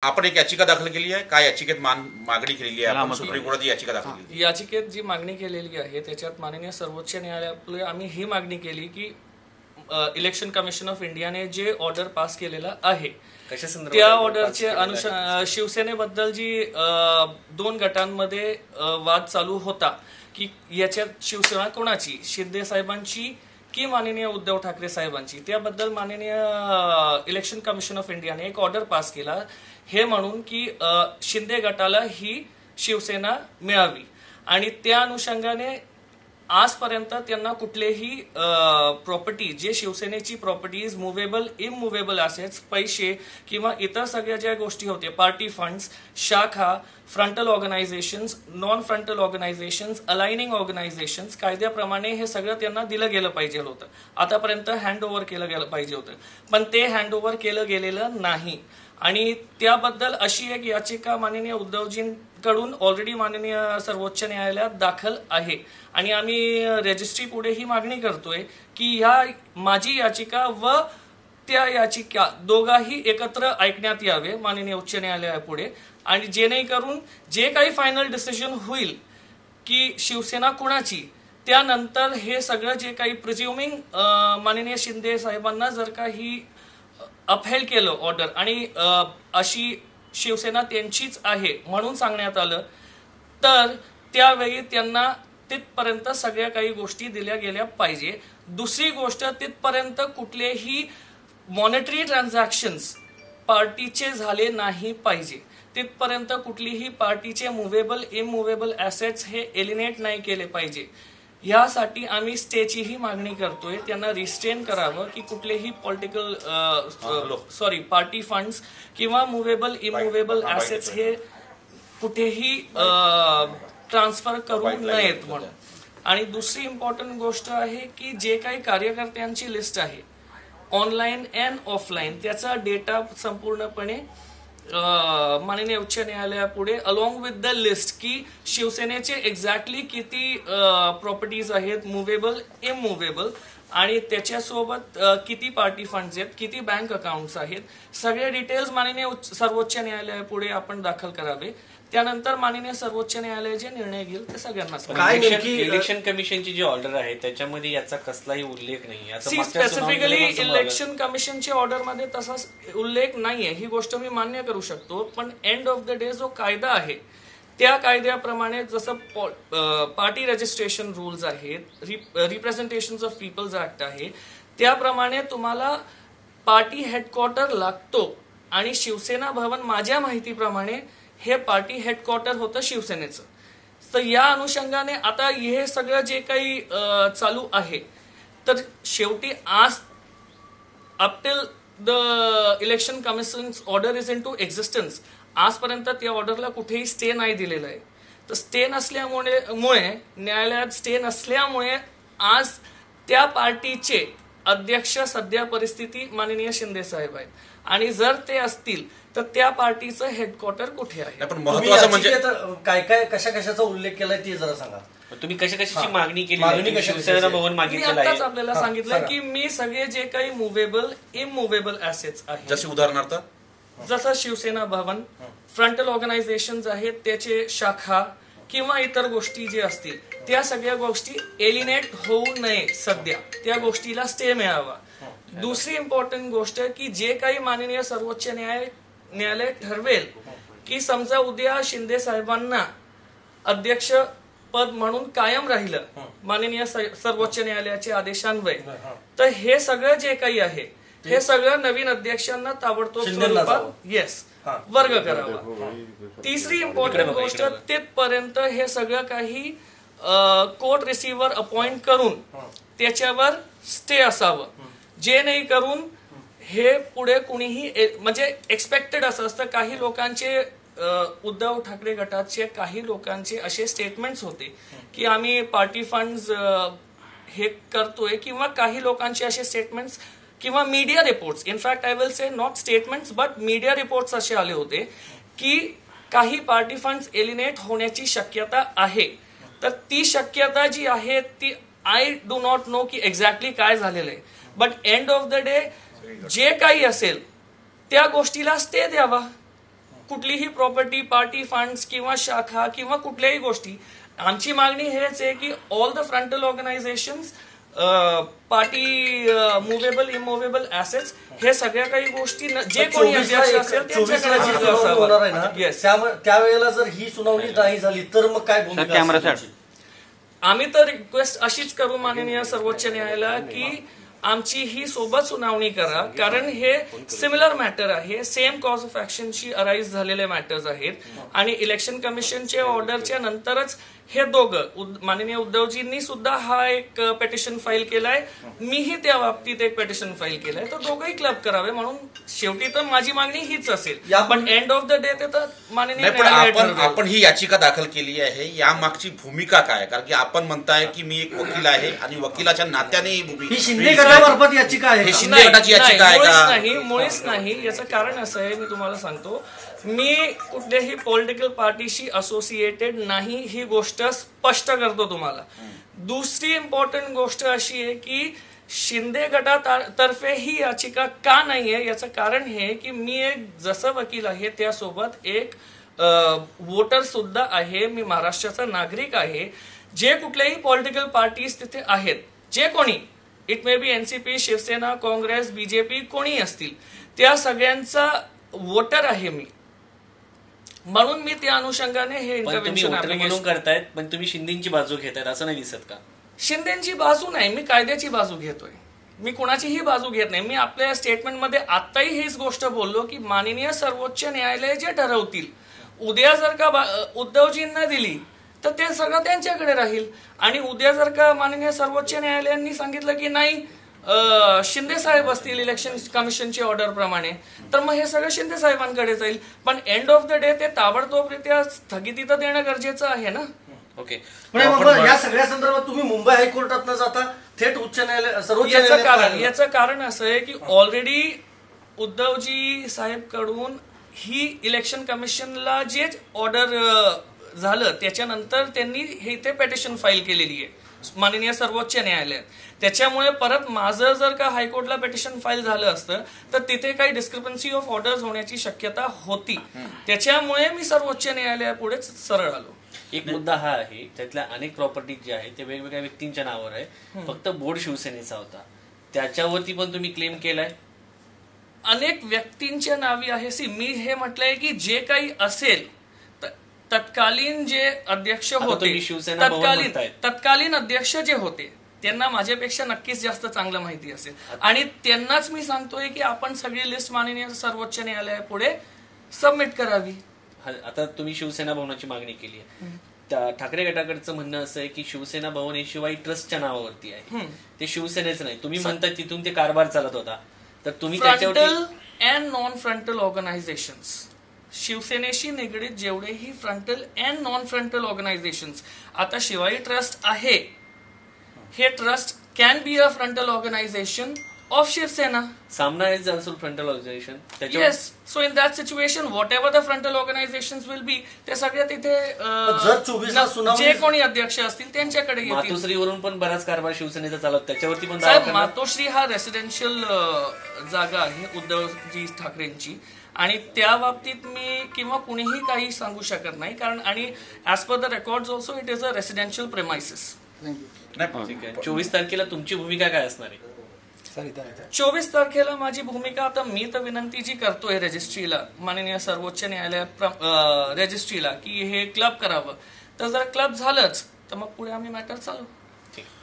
आपण एक याचिका दाखल केली आहे, काय याचिकेत मागणी केलेली आहे? आपण सुप्रीम कोर्टात याचिका दाखल केली. याचिकेत जी मागणी केलेली आहे त्याच्यात माननीय सर्वोच्च न्यायालयाकडे आम्ही ही मागणी केली की इलेक्शन कमिशन ऑफ इंडियाने जे ऑर्डर पास केलेला आहे त्या ऑर्डरचे शिवसेनेबद्दल जी दोन गटांमध्ये वाद चालू होता की याच्यात शिवसेना कोणाची, शिंदे साहेबांची की माननीय उद्धव ठाकरे साहेबांची, त्याबद्दल माननीय इलेक्शन कमिशन ऑफ इंडियाने एक ऑर्डर पास केला हे म्हणून की शिंदे गटाला ही शिवसेना मिळावी आणि त्या अनुषंगाने आजपर्यंत त्यांना कुठलेही प्रॉपर्टी जे शिवसेनेची प्रॉपर्टीज मुव्हेबल इममुव्हेबल असेट्स पैसे किंवा इतर सगळ्या ज्या गोष्टी होत्या पार्टी फंड्स, शाखा, frontal organisations, non frontal organisations, aligning organisations कायद्याप्रमाणे हे सगळं त्यांना दिलं गेलं पाहिजे होतं. आतापर्यंत हँड ओव्हर केलं गेलं पाहिजे होतं, पण ते हँड ओव्हर केलं गेलेलं नाही आणि त्याबद्दल अशी एक याचिका माननीय उद्धवजींकडून ऑलरेडी माननीय सर्वोच्च न्यायालयात दाखल आहे आणि आम्ही रजिस्ट्री पुढे ही मागणी करतोय की ह्या माझी याचिका व त्या याचिका दोघाही एकत्र ऐकण्यात यावे माननीय उच्च न्यायालयापुढे आणि जेणेकरून जे काही फायनल डिसिजन होईल की शिवसेना कुणाची त्यानंतर हे सगळं जे काही प्रिझ्युमिंग माननीय शिंदे साहेबांना जर काही अपहेल्ड केलं ऑर्डर आणि अशी शिवसेना त्यांचीच आहे म्हणून सांगण्यात आलं तर त्यावेळी त्यांना तिथपर्यंत सगळ्या काही गोष्टी दिल्या गेल्या पाहिजे. दुसरी गोष्ट, तिथपर्यंत कुठलेही मॉनेटरी ट्रान्झॅक्शन्स पार्टीचे झाले नाही पाहिजे. तिथपर्यंत कुठलीही पार्टीचे मुव्हेबल इममुव्हेबल ॲसेट्स हे एलिनेट नाही केले पाहिजे. यासाठी आम्ही स्टेचीही मागणी करतोय, त्यांना रिस्ट्रेन करावं की कुठलेही पॉलिटिकल पार्टी फंड्स किंवा मुव्हेबल इममुव्हेबल ॲसेट्स हे कुठेही ट्रान्सफर करू नयेत म्हणून. आणि दुसरी इम्पॉर्टंट गोष्ट आहे की जे काही कार्यकर्त्यांची लिस्ट आहे ऑनलाईन अँड ऑफलाईन त्याचा डेटा संपूर्णपणे माननीय उच्च न्यायालयापुढे अलॉंग विथ द लिस्ट की शिवसेनेचे एक्झॅक्टली किती प्रॉपर्टीज आहेत मुव्हेबल इममुव्हेबल आणि त्याच्यासोबत किती पार्टी फंड्स आहेत, किती बँक अकाउंट्स आहेत, सगळे डिटेल्स माननीय सर्वोच्च न्यायालयापुढे आपण दाखल करावे. त्यानंतर माननीय सर्वोच्च न्यायालय जे निर्णय घेईल ते सगळ्यांना. इलेक्शन कमिशनची जी ऑर्डर आहे त्याच्यामध्ये याचा कसलाही उल्लेख नाही. स्पेसिफिकली इलेक्शन कमिशनच्या ऑर्डरमध्ये तसा उल्लेख नाहीये, ही गोष्ट मी मान्य करू शकतो. पण एंड ऑफ द डे जो कायदा आहे त्या कायद्याप्रमाणे जसं पार्टी रजिस्ट्रेशन रूल्स आहेत, रिप्रेझेंटेशन ऑफ पीपल्स ऍक्ट आहे, त्याप्रमाणे तुम्हाला पार्टी हेडक्वार्टर लागतो आणि शिवसेना भवन माझ्या माहितीप्रमाणे हे पार्टी हेडक्वार्टर होतं शिवसेनेचं. तर या अनुषंगाने आता हे सगळं जे काही चालू आहे तर शेवटी आज up till the election commission order is into existence आजपर्यंत त्या ऑर्डरला कुठेही स्टे नाही दिलेला आहे. तर स्टे नसल्यामुळे न्यायालयात स्टे नसल्यामुळे आज त्या पार्टीचे अध्यक्ष सध्या परिस्थिती माननीय शिंदे साहेब आहेत आणि जर ते असतील तर त्या पार्टीचं हेडक्वार्टर कुठे आहे. पण महत्त्वाचं म्हणजे काय काय कशाचा उल्लेख केलाय ते जरा सांगा. तुम्ही कशाची मागणी केली? शिवसेना भवन मागितलेलं आहे. आपल्याला सांगितलं की मी सगळे जे काही मुव्हेबल इममुव्हेबल ऍसेट्स आहेत जसे उदाहरणार्थ जसं शिवसेना भवन, फ्रंटल ऑर्गनायझेशन्स आहेत त्याचे शाखा किंवा इतर गोष्टी जे असतील त्या सगळ्या गोष्टी एलिनेट होऊ नये, सध्या त्या गोष्टीला स्टे मिळावा. दुसरी इम्पॉर्टंट गोष्ट की जे काही माननीय सर्वोच्च न्यायालय ठरवेल की समजा उद्या शिंदे साहेबांना अध्यक्ष पद म्हणून कायम राहिलं माननीय सर्वोच्च न्यायालयाच्या आदेशान्वये तर हे सगळं जे काही आहे हे सगळं नवीन अध्यक्षांना ताबडतोब स्वरूपात वर्ग करावा. तिसरी इम्पॉर्टंट गोष्ट तिथपर्यंत हे सगळं काही कोर्ट रिसिव्हर अपॉइंट करून त्याच्यावर स्टे असावं, जे नाही करून हे पुढे कुणीही म्हणजे एक्सपेक्टेड असं असतं. काही लोकांचे उद्धव ठाकरे गटाचे काही लोकांचे असे स्टेटमेंट्स होते की आम्ही पार्टी फंड्स हे करतोय किंवा काही लोकांचे असे स्टेटमेंट्स किंवा media reports, in fact I will say not statements but media reports असे आले होते की काही पार्टी फंड्स एलिनेट होण्याची शक्यता आहे. तर ती शक्यता जी आहे ती आय डू नॉट नो की एक्झॅक्टली काय झालेलं आहे, but end of the day जे काही असेल त्या गोष्टीला स्टे द्यावा. कुठलीही प्रॉपर्टी, पार्टी फंड्स किंवा शाखा किंवा कुठल्याही गोष्टी. आमची मागणी हेच आहे की all the frontal organisations, party movable immovable assets, हे सगळ्या काही गोष्टी जे कोणी अध्यक्ष असेल त्यांच्याकडे होणार आहे ना, त्यावेळेला जर ही सुनावणी नाही झाली तर मग काय भूमिका? आम्ही तर रिक्वेस्ट अशीच करू माननीय सर्वोच्च न्यायालयाला की आमची ही सोबत सुनावणी करा, कारण हे सिमिलर मॅटर आहे, सेम कॉज ऑफ ऍक्शनशी अराईज झालेले मॅटर्स आहेत. आणि इलेक्शन कमिशनच्या ऑर्डरच्या नंतरच हे दोघं, माननीय उद्धवजींनी सुद्धा हा एक पेटिशन फाईल केलाय, मीही त्या बाबतीत एक पेटिशन फाईल केलाय, तर दोघंही क्लब करावे. म्हणून शेवटी तर माझी मागणी हीच असेल, पण एंड ऑफ द डे ते तर माननीय आपण ही याचिका दाखल केली आहे, या मागची भूमिका काय? कारण की आपण म्हणताय की मी एक वकील आहे आणि वकिलाच्या नात्याने ही भूमिका, शिंदे गटामार्फत याचिका आहे, शिंदे गटाची याचिका आहे का? मुळीच नाही. याचं कारण असं आहे, मी तुम्हाला सांगतो, मी कुठल्याही पॉलिटिकल पार्टीशी असोसिएटेड नाही, ही गोष्ट स्पष्ट करतो तुम्हाला. दुसरी इम्पॉर्टंट गोष्ट अशी आहे की शिंदे गटातर्फे ही याचिका का नाहीये, याचं कारण हे की मी एक जसं वकील आहे त्यासोबत एक वोटर सुद्धा आहे, मी महाराष्ट्राचा नागरिक आहे. जे कुठल्याही पॉलिटिकल पार्टीज तिथे आहेत, जे कोणी, it may be NCP, Shiv Sena, Congress, BJP, कोणी असतील, त्या सगळ्यांचा वोटर आहे मी. म्हणून मी त्या अनुषंगाने हे इंटरव्हेन्शन म्हणून करतायत. पण तुम्ही शिंदेची बाजू घेतायत असं नाही दिसत का? शिंदेची बाजू नाही, मी कायद्याची बाजू घेतोय, मी कुणाचीही बाजू घेत नाही. मी आपल्या स्टेटमेंटमध्ये आताही हीच गोष्ट बोललो की माननीय सर्वोच्च न्यायालय जे ठरवतील, उद्या जर का उद्धवजींना दिली तर ते सगळं त्यांच्याकडे राहील. आणि उद्या जर का माननीय सर्वोच्च न्यायालयांनी सांगितलं की नाही शिंदे साहेब असतील इलेक्शन कमिशनच्या ऑर्डर प्रमाणे, तर मग हे सगळं शिंदे साहेबांकडे जाईल. पण एंड ऑफ द डे ते ताबडतोबरित्या स्थगिती तर देणं गरजेचं आहे ना. ओके, पण या सगळ्या संदर्भात तुम्ही मुंबई हायकोर्टात न जाता थेट उच्च न्यायालय, सर्वोच्च न्यायालय, याचं कारण असं आहे की ऑलरेडी उद्धवजी साहेब कडून ही इलेक्शन कमिशनला जे ऑर्डर झालं त्याच्यानंतर त्यांनी हे ते पेटिशन फाईल केलेली आहे माननीय सर्वोच्च न्यायालयात. त्याच्यामुळे परत माझं जर का हायकोर्टला पेटिशन फाईल झालं असतं तर तिथे काही डिस्क्रिपन्सी ऑफ ऑर्डर्स होण्याची शक्यता होती. त्याच्यामुळे मी सर्वोच्च न्यायालयापुढे सरळ आलो. एक मुद्दा हा आहे, त्यातल्या अनेक प्रॉपर्टीज ज्या आहेत ते वेगवेगळ्या व्यक्तींच्या नावावर आहे, फक्त बोर्ड शिवसेनेचा होता, त्याच्यावरती पण तुम्ही क्लेम केलाय? अनेक व्यक्तींच्या नावी आहे. मी हे म्हटलंय की जे काही असेल, तत्कालीन जे अध्यक्ष होते, तत्कालीन अध्यक्ष जे होते त्यांना माझ्यापेक्षा नक्कीच जास्त चांगलं माहिती असेल. आणि त्यांनाच मी सांगतोय की आपण सगळी लिस्ट माननीय सर्वोच्च न्यायालयापुढे सबमिट करावी. आता तुम्ही शिवसेना भवनाची मागणी केली आहे, त्या ठाकरे गटाकडचं म्हणणं असं आहे की शिवसेना भवन हे शिवाय ट्रस्टच्या नावावरती आहे, ते शिवसेनेचं नाही. तुम्ही म्हणता तिथून ते कारभार चालत होता, तर तुम्ही frontal and non frontal organisations, शिवसेनेशी निगडीत जेवढेही frontal and non frontal organisations, आता शिवाई ट्रस्ट आहे, हे trust can be a frontal organisation of Shiv Sena. Samna is also frontal organization. Yes. So in that situation, whatever the frontal organizations will be, ते सगळे तिथे जे कोणी अध्यक्ष असतील त्यांच्याकडे येतील. मातोश्रीवरून पण बराच कारभार शिवसेनेचा चालत, त्याच्यावरती पण साहेब, मातोश्री हा रेसिडेन्शियल जागा आहे उद्धवजी ठाकरेंची, आणि त्या बाबतीत मी किंवा कुणीही काही सांगू शकत नाही, कारण आणि as per the record also it is a residential premises. 24 तारखेला तुमची भूमिका काय असणार आहे? 24 तारखेला माझी भूमिका, आता मी तर विनंती जी करतोय रजिस्ट्रीला, माननीय सर्वोच्च न्यायालयात रजिस्ट्रीला की हे क्लब करावं, तर जर क्लब झालंच तर मग पुढे आम्ही मॅटर चालू.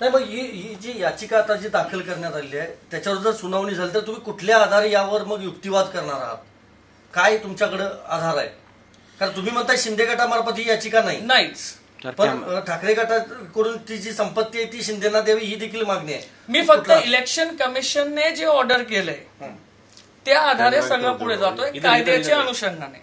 नाही, मग ही जी याचिका आता जी दाखल करण्यात आली आहे त्याच्यावर जर सुनावणी झाली तर तुम्ही कुठल्या आधारे यावर मग युक्तिवाद करणार आहात? काय तुमच्याकडे आधार आहे? कारण तुम्ही म्हणताय शिंदे गटामार्फत ही याचिका नाहीच, पण ठाकरे गटाकडून ती जी संपत्ती आहे ती शिंदेना द्यावी ही देखील मागणी आहे. मी फक्त इलेक्शन कमिशनने जे ऑर्डर केलंय त्या आधारे सगळं पुढे जातोय कायद्याच्या अनुषंगाने.